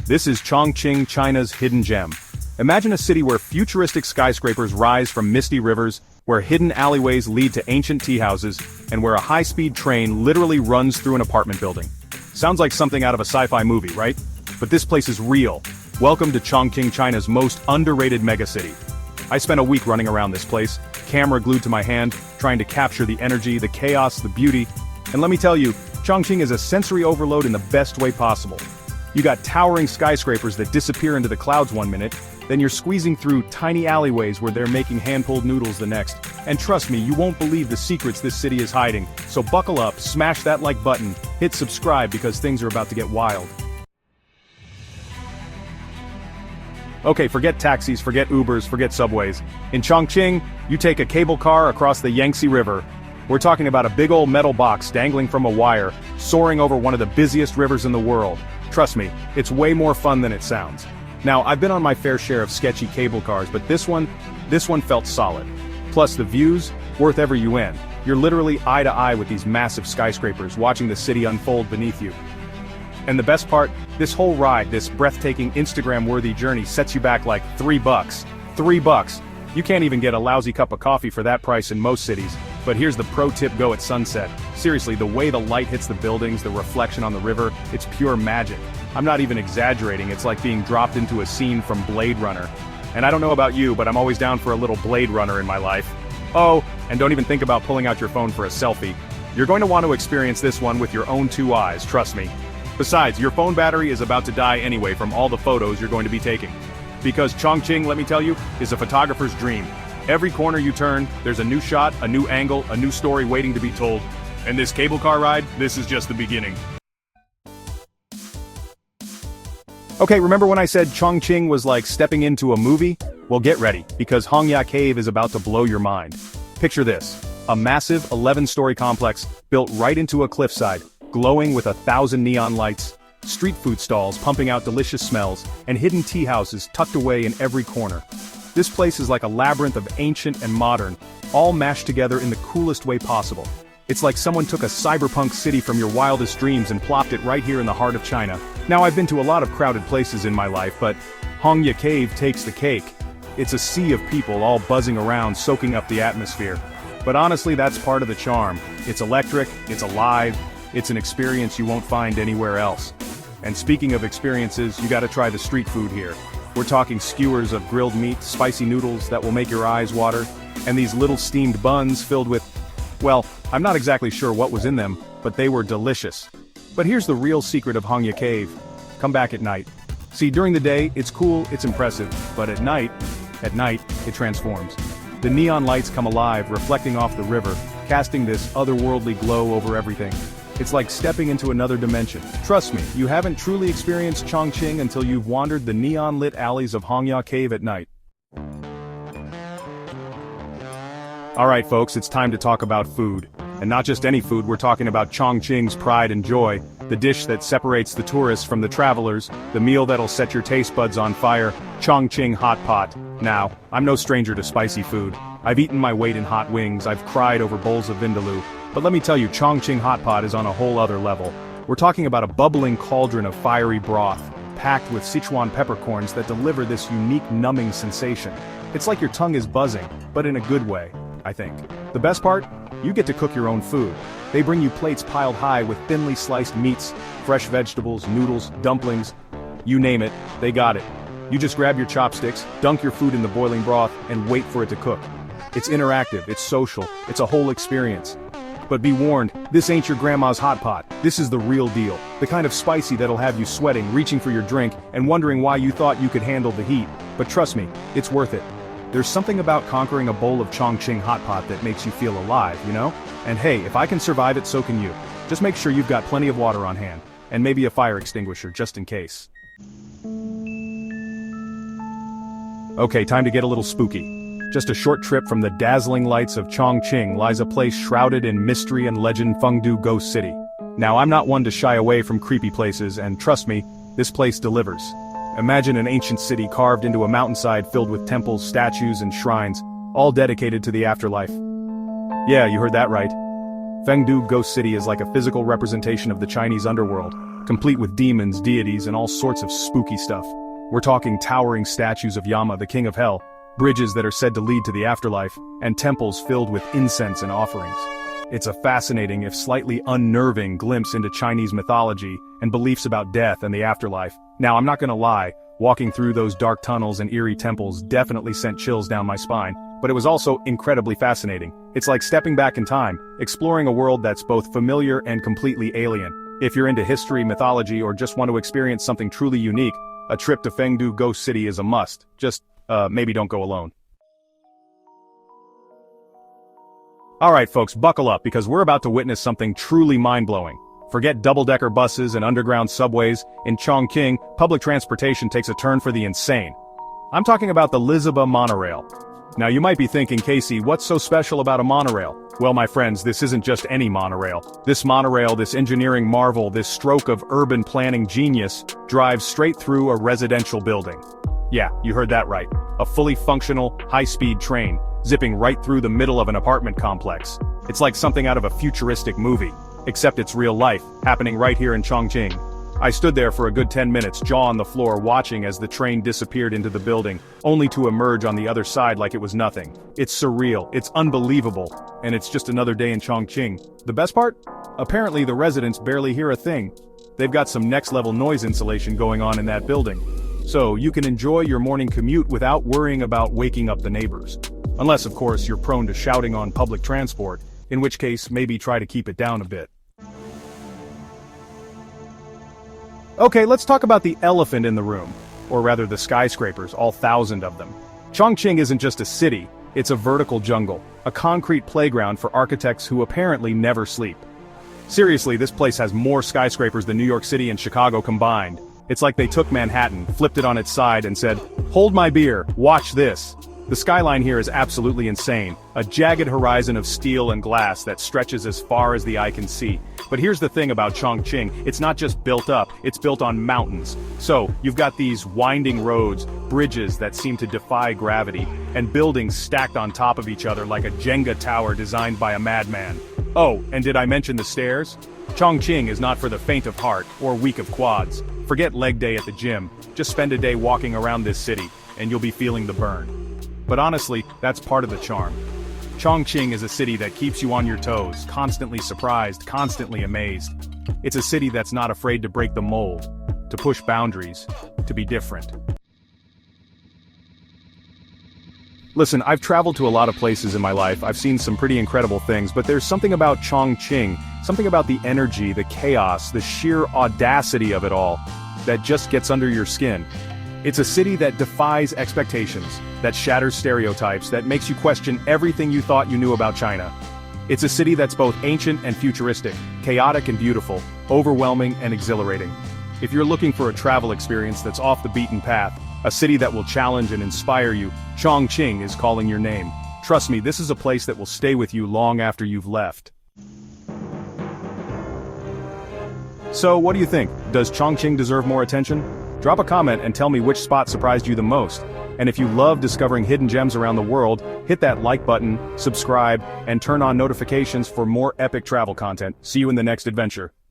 This is Chongqing, China's hidden gem. Imagine a city where futuristic skyscrapers rise from misty rivers, where hidden alleyways lead to ancient tea houses, and where a high-speed train literally runs through an apartment building. Sounds like something out of a sci-fi movie, right? But this place is real. Welcome to Chongqing, China's most underrated megacity. I spent a week running around this place, camera glued to my hand, trying to capture the energy, the chaos, the beauty. And let me tell you, Chongqing is a sensory overload in the best way possible. You got towering skyscrapers that disappear into the clouds one minute, then you're squeezing through tiny alleyways where they're making hand-pulled noodles the next. And trust me, you won't believe the secrets this city is hiding. So buckle up, smash that like button, hit subscribe because things are about to get wild. Okay, forget taxis, forget Ubers, forget subways. In Chongqing, you take a cable car across the Yangtze River. We're talking about a big old metal box dangling from a wire, soaring over one of the busiest rivers in the world. Trust me, it's way more fun than it sounds. Now, I've been on my fair share of sketchy cable cars, but this one felt solid. Plus the views, worth every yuan. You're literally eye to eye with these massive skyscrapers, watching the city unfold beneath you. And the best part, this whole ride, this breathtaking Instagram-worthy journey sets you back like $3. $3. You can't even get a lousy cup of coffee for that price in most cities. But here's the pro tip: go at sunset. Seriously, the way the light hits the buildings, the reflection on the river, it's pure magic. I'm not even exaggerating, it's like being dropped into a scene from Blade Runner. And I don't know about you, but I'm always down for a little Blade Runner in my life. Oh, and don't even think about pulling out your phone for a selfie. You're going to want to experience this one with your own two eyes, trust me. Besides, your phone battery is about to die anyway from all the photos you're going to be taking. Because Chongqing, let me tell you, is a photographer's dream. Every corner you turn, there's a new shot, a new angle, a new story waiting to be told. And this cable car ride, this is just the beginning. Okay, remember when I said Chongqing was like stepping into a movie? Well, get ready, because Hongya Cave is about to blow your mind. Picture this: a massive 11-story complex built right into a cliffside, glowing with 1,000 neon lights, street food stalls pumping out delicious smells, and hidden tea houses tucked away in every corner. This place is like a labyrinth of ancient and modern, all mashed together in the coolest way possible. It's like someone took a cyberpunk city from your wildest dreams and plopped it right here in the heart of China. Now, I've been to a lot of crowded places in my life, but Hongya Cave takes the cake. It's a sea of people all buzzing around, soaking up the atmosphere. But honestly, that's part of the charm. It's electric, it's alive, it's an experience you won't find anywhere else. And speaking of experiences, you gotta try the street food here. We're talking skewers of grilled meat, spicy noodles that will make your eyes water, and these little steamed buns filled with, well, I'm not exactly sure what was in them, but they were delicious. But here's the real secret of Hongya Cave. Come back at night. See, during the day, it's cool, it's impressive, but at night, it transforms. The neon lights come alive, reflecting off the river, casting this otherworldly glow over everything. It's like stepping into another dimension. Trust me, you haven't truly experienced Chongqing until you've wandered the neon-lit alleys of Hongya Cave at night. Alright folks, it's time to talk about food. And not just any food, we're talking about Chongqing's pride and joy, the dish that separates the tourists from the travelers, the meal that'll set your taste buds on fire, Chongqing hot pot. Now, I'm no stranger to spicy food. I've eaten my weight in hot wings, I've cried over bowls of vindaloo. But let me tell you, Chongqing hot pot is on a whole other level. We're talking about a bubbling cauldron of fiery broth, packed with Sichuan peppercorns that deliver this unique numbing sensation. It's like your tongue is buzzing, but in a good way, I think. The best part? You get to cook your own food. They bring you plates piled high with thinly sliced meats, fresh vegetables, noodles, dumplings. You name it, they got it. You just grab your chopsticks, dunk your food in the boiling broth, and wait for it to cook. It's interactive, it's social, it's a whole experience. But be warned, this ain't your grandma's hot pot. This is the real deal. The kind of spicy that'll have you sweating, reaching for your drink, and wondering why you thought you could handle the heat. But trust me, it's worth it. There's something about conquering a bowl of Chongqing hot pot that makes you feel alive, you know? And hey, if I can survive it, so can you. Just make sure you've got plenty of water on hand, and maybe a fire extinguisher just in case. Okay, time to get a little spooky. Just a short trip from the dazzling lights of Chongqing lies a place shrouded in mystery and legend, Fengdu Ghost City. Now, I'm not one to shy away from creepy places, and trust me, this place delivers. Imagine an ancient city carved into a mountainside filled with temples, statues, and shrines, all dedicated to the afterlife. Yeah, you heard that right. Fengdu Ghost City is like a physical representation of the Chinese underworld, complete with demons, deities, and all sorts of spooky stuff. We're talking towering statues of Yama, the king of hell, bridges that are said to lead to the afterlife, and temples filled with incense and offerings. It's a fascinating, if slightly unnerving, glimpse into Chinese mythology and beliefs about death and the afterlife. Now, I'm not gonna lie, walking through those dark tunnels and eerie temples definitely sent chills down my spine, but it was also incredibly fascinating. It's like stepping back in time, exploring a world that's both familiar and completely alien. If you're into history, mythology, or just want to experience something truly unique, a trip to Fengdu Ghost City is a must. Just, maybe don't go alone. Alright folks, buckle up because we're about to witness something truly mind-blowing. Forget double-decker buses and underground subways. In Chongqing, public transportation takes a turn for the insane. I'm talking about the Lizaba monorail. Now you might be thinking, Casey, what's so special about a monorail? Well, my friends, this isn't just any monorail. This monorail, this engineering marvel, this stroke of urban planning genius, drives straight through a residential building. Yeah, you heard that right. A fully functional, high-speed train, zipping right through the middle of an apartment complex. It's like something out of a futuristic movie, except it's real life, happening right here in Chongqing. I stood there for a good 10 minutes, jaw on the floor, watching as the train disappeared into the building, only to emerge on the other side like it was nothing. It's surreal, it's unbelievable, and it's just another day in Chongqing. The best part? Apparently the residents barely hear a thing. They've got some next-level noise insulation going on in that building. So you can enjoy your morning commute without worrying about waking up the neighbors. Unless, of course, you're prone to shouting on public transport, in which case maybe try to keep it down a bit. Okay, let's talk about the elephant in the room, or rather the skyscrapers, all 1,000 of them. Chongqing isn't just a city, it's a vertical jungle, a concrete playground for architects who apparently never sleep. Seriously, this place has more skyscrapers than New York City and Chicago combined. It's like they took Manhattan, flipped it on its side and said, "Hold my beer, watch this." The skyline here is absolutely insane, a jagged horizon of steel and glass that stretches as far as the eye can see. But here's the thing about Chongqing, it's not just built up, it's built on mountains. So, you've got these winding roads, bridges that seem to defy gravity, and buildings stacked on top of each other like a Jenga tower designed by a madman. Oh, and did I mention the stairs? Chongqing is not for the faint of heart, or weak of quads. Forget leg day at the gym, just spend a day walking around this city, and you'll be feeling the burn. But honestly, that's part of the charm. Chongqing is a city that keeps you on your toes, constantly surprised, constantly amazed. It's a city that's not afraid to break the mold, to push boundaries, to be different. Listen, I've traveled to a lot of places in my life, I've seen some pretty incredible things, but there's something about Chongqing, something about the energy, the chaos, the sheer audacity of it all, that just gets under your skin. It's a city that defies expectations, that shatters stereotypes, that makes you question everything you thought you knew about China. It's a city that's both ancient and futuristic, chaotic and beautiful, overwhelming and exhilarating. If you're looking for a travel experience that's off the beaten path, a city that will challenge and inspire you, Chongqing is calling your name. Trust me, this is a place that will stay with you long after you've left. So, what do you think? Does Chongqing deserve more attention? Drop a comment and tell me which spot surprised you the most. And if you love discovering hidden gems around the world, hit that like button, subscribe, and turn on notifications for more epic travel content. See you in the next adventure.